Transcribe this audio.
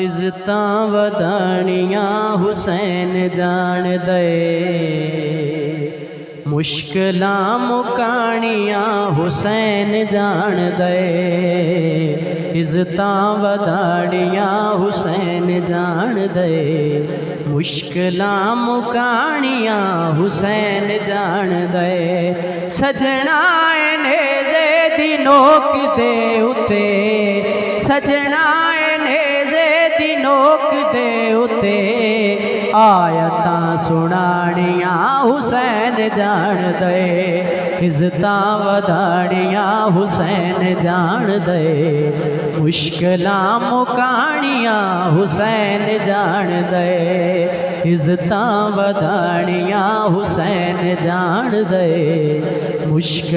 इज़्ज़तां वधाणियां हुसैन जान दे, मुश्किलां मुकाणियां हुसैन जान दे। इज़्ज़तां वधाणियां हुसैन जान दे, मुश्किलां मुकाणियां हुसैन जान दे। सजना ने जे दिनों दे उते, सजना ने जे दिनों दे उते, आयतां सुनाणियां हुसैन जान दे। इज़्ज़तां वधाणियां हुसैन जान दे, मुश्किलां मुकाणियां हुसैन जान दे। इज़्ज़तां वधाणियां हुसैन जान दे, मुश्किल